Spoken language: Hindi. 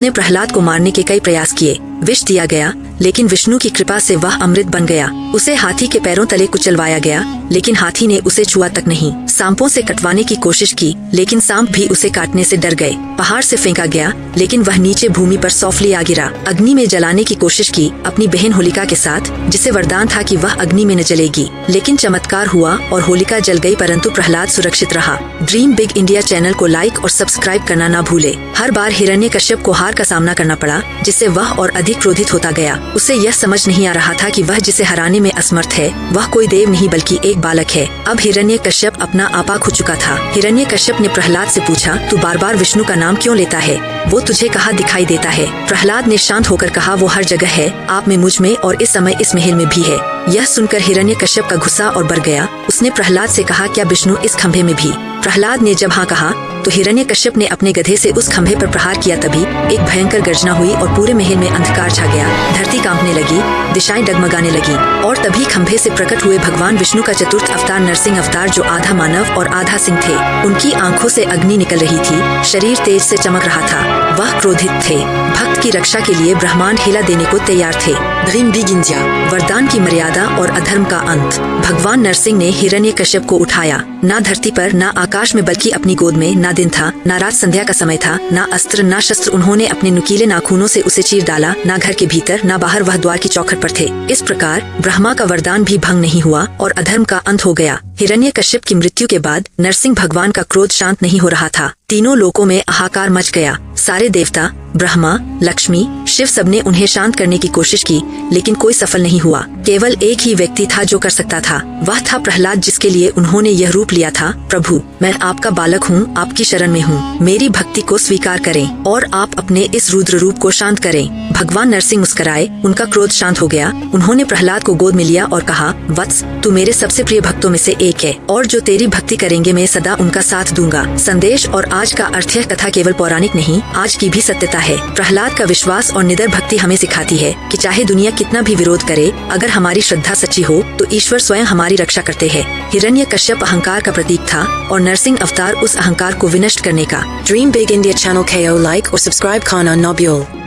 ने प्रहलाद को मारने के कई प्रयास किए। विष दिया गया, लेकिन विष्णु की कृपा से वह अमृत बन गया। उसे हाथी के पैरों तले कुचलवाया गया, लेकिन हाथी ने उसे छुआ तक नहीं। सांपों से कटवाने की कोशिश की, लेकिन सांप भी उसे काटने से डर गए। पहाड़ से फेंका गया, लेकिन वह नीचे भूमि पर सौफली आ गिरा। अग्नि में जलाने की कोशिश की अपनी बहन होलिका के साथ, जिसे वरदान था कि वह अग्नि में न जलेगी, लेकिन चमत्कार हुआ और होलिका जल गई, परंतु प्रहलाद सुरक्षित रहा। ड्रीम बिग इंडिया चैनल को लाइक और सब्सक्राइब करना ना भूले। हर बार हिरण्यकश्यप को हार का सामना करना पड़ा, जिससे वह और अधिक क्रोधित होता गया। उसे यह समझ नहीं आ रहा था कि वह जिसे हराने में असमर्थ है, वह कोई देव नहीं बल्कि एक बालक है। अब हिरण्यकश्यप अपना आपा खो चुका था। हिरण्यकश्यप ने प्रहलाद से पूछा, तू बार बार विष्णु का नाम क्यों लेता है? वो तुझे कहाँ दिखाई देता है? प्रहलाद ने शांत होकर कहा, वो हर जगह है, आप में, मुझ में और इस समय इस महल में भी है। यह सुनकर हिरण्यकश्यप का गुस्सा और बढ़ गया। उसने प्रहलाद से कहा, क्या विष्णु इस खंभे में भी? प्रहलाद ने जब हाँ कहा, तो हिरण्यकश्यप ने अपने गधे से उस खंभे पर प्रहार किया। तभी एक भयंकर गर्जना हुई और पूरे महल में अंधकार छा गया। धरती कांपने लगी, दिशाएं डगमगाने लगी, और तभी खंभे से प्रकट हुए भगवान विष्णु का चतुर्थ अवतार नरसिंह अवतार, जो आधा मानव और आधा सिंह थे। उनकी आंखों से अग्नि निकल रही थी, शरीर तेज से चमक रहा था। वह क्रोधित थे, भक्त की रक्षा के लिए ब्रह्मांड हिला देने को तैयार थे। ड्रीम बिग इंडिया, वरदान की मर्यादा और अधर्म का अंत। भगवान नरसिंह ने हिरण्यकश्यप को उठाया। ना धरती पर, ना आकाश में, बल्कि अपनी गोद में। ना दिन था, ना रात संध्या का समय था, ना अस्त्र ना शस्त्र। उन्होंने अपने नुकीले नाखूनों से उसे चीर डाला। ना घर के भीतर, ना बाहर, वह द्वार की चौखट पर थे। इस प्रकार ब्रह्मा का वरदान भी भंग नहीं हुआ और अधर्म का अंत हो गया। हिरण्यकश्यप की मृत्यु के बाद नरसिंह भगवान का क्रोध शांत नहीं हो रहा था। तीनों लोकों में हाहाकार मच गया। सारे देवता, ब्रह्मा, लक्ष्मी, शिव, सबने उन्हें शांत करने की कोशिश की, लेकिन कोई सफल नहीं हुआ। केवल एक ही व्यक्ति था जो कर सकता था। वह था प्रहलाद, जिसके लिए उन्होंने यह रूप लिया था। प्रभु, मैं आपका बालक हूँ, आपकी शरण में हूँ। मेरी भक्ति को स्वीकार करें और आप अपने इस रुद्र रूप को शांत करें। भगवान नरसिंह मुस्कुराए, उनका क्रोध शांत हो गया। उन्होंने प्रहलाद को गोद में लिया और कहा, वत्स, तू मेरे सबसे प्रिय भक्तों में से एक है, और जो तेरी भक्ति करेंगे मैं सदा उनका साथ दूंगा। संदेश और आज का अर्थ, यह कथा केवल पौराणिक नहीं, आज की भी सत्यता है। प्रहलाद का विश्वास और निडर भक्ति हमें सिखाती है कि चाहे दुनिया कितना भी विरोध करे, अगर हमारी श्रद्धा सच्ची हो तो ईश्वर स्वयं हमारी रक्षा करते हैं। हिरण्यकश्यप अहंकार का प्रतीक था और नरसिंह अवतार उस अहंकार को विनष्ट करने का। ड्रीम बिग इंडिया चैनल को लाइक और सब्सक्राइब करना ना भूलें।